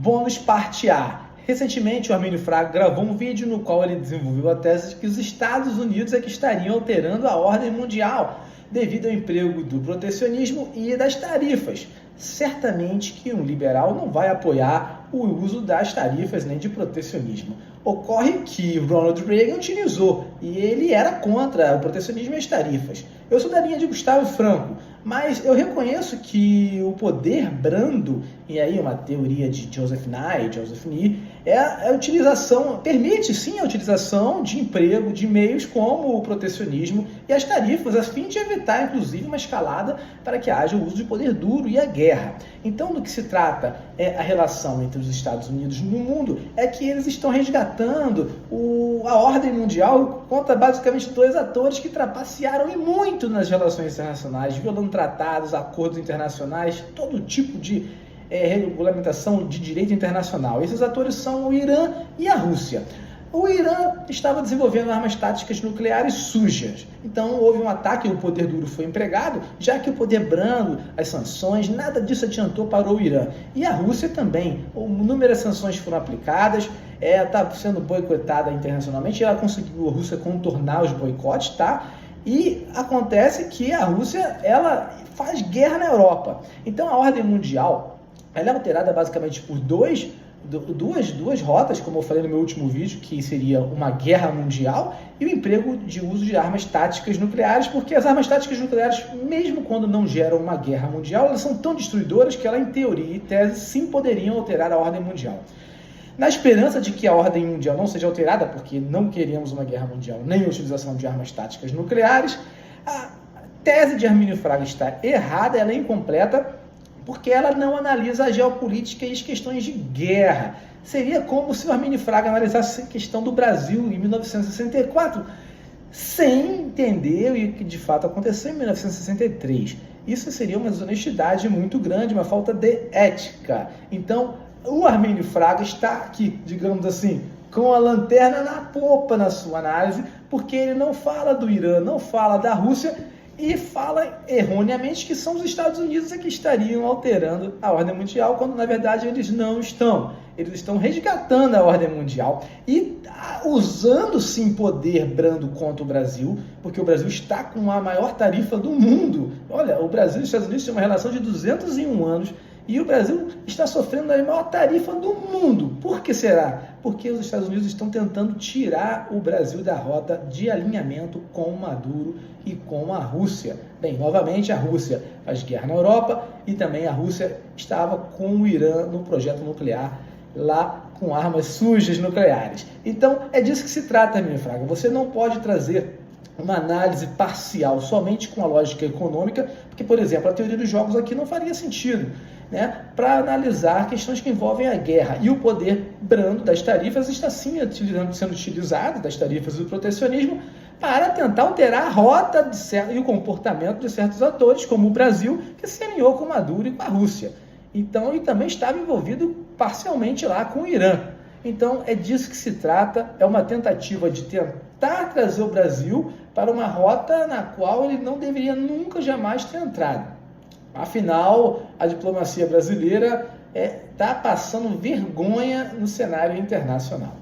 Bônus parte A. Recentemente, o Armínio Fraga gravou um vídeo no qual ele desenvolveu a tese de que os Estados Unidos é que estariam alterando a ordem mundial devido ao emprego do protecionismo e das tarifas. Certamente que um liberal não vai apoiar o uso das tarifas nem de protecionismo. Ocorre que Ronald Reagan utilizou e ele era contra o protecionismo e as tarifas. Eu sou da linha de Gustavo Franco, mas eu reconheço que o poder brando, e aí uma teoria de Joseph Nye, é a utilização, permite sim a utilização de emprego, de meios como o protecionismo e as tarifas, a fim de evitar inclusive uma escalada para que haja o uso de poder duro e a guerra. Então, do que se trata é a relação entre os Estados Unidos no mundo, é que eles estão resgatando a ordem mundial contra basicamente dois atores que trapacearam e muito nas relações internacionais, violando tratados, acordos internacionais, todo tipo de regulamentação de direito internacional. Esses atores são o Irã e a Rússia. O Irã estava desenvolvendo armas táticas nucleares sujas. Então houve um ataque e o poder duro foi empregado, já que o poder brando, as sanções, nada disso adiantou para o Irã. E a Rússia também. Inúmeras sanções foram aplicadas, está sendo boicotada internacionalmente. A Rússia contornar os boicotes, tá? E acontece que a Rússia ela faz guerra na Europa. Então a ordem mundial ela é alterada basicamente por duas rotas, como eu falei no meu último vídeo, que seria uma guerra mundial e o emprego de uso de armas táticas nucleares, porque as armas táticas nucleares, mesmo quando não geram uma guerra mundial, elas são tão destruidoras que ela, em teoria e tese, sim poderiam alterar a ordem mundial. Na esperança de que a ordem mundial não seja alterada, porque não queremos uma guerra mundial nem a utilização de armas táticas nucleares, a tese de Armínio Fraga está errada, ela é incompleta, porque ela não analisa a geopolítica e as questões de guerra. Seria como se o Armínio Fraga analisasse a questão do Brasil em 1964, sem entender o que de fato aconteceu em 1963. Isso seria uma desonestidade muito grande, uma falta de ética. Então, o Armínio Fraga está aqui, digamos assim, com a lanterna na popa na sua análise, porque ele não fala do Irã, não fala da Rússia, e fala erroneamente que são os Estados Unidos que estariam alterando a ordem mundial, quando na verdade eles não estão. Eles estão resgatando a ordem mundial e usando sim poder brando contra o Brasil, porque o Brasil está com a maior tarifa do mundo. Olha, o Brasil e os Estados Unidos têm uma relação de 201 anos e o Brasil está sofrendo a maior tarifa do mundo. Por que será? Porque os Estados Unidos estão tentando tirar o Brasil da rota de alinhamento com o Maduro e com a Rússia. Bem, novamente a Rússia faz guerra na Europa e também a Rússia estava com o Irã no projeto nuclear, lá com armas sujas nucleares. Então é disso que se trata, Armínio Fraga. Você não pode trazer uma análise parcial somente com a lógica econômica, porque, por exemplo, a teoria dos jogos aqui não faria sentido, né, para analisar questões que envolvem a guerra. E o poder brando das tarifas está sim sendo utilizado, das tarifas do protecionismo, para tentar alterar a rota e o comportamento de certos atores, como o Brasil, que se alinhou com Maduro e com a Rússia. Então, e também estava envolvido parcialmente lá com o Irã. Então, é disso que se trata, é uma tentativa de tentar trazer o Brasil para uma rota na qual ele não deveria nunca, jamais ter entrado. Afinal, a diplomacia brasileira está passando vergonha no cenário internacional.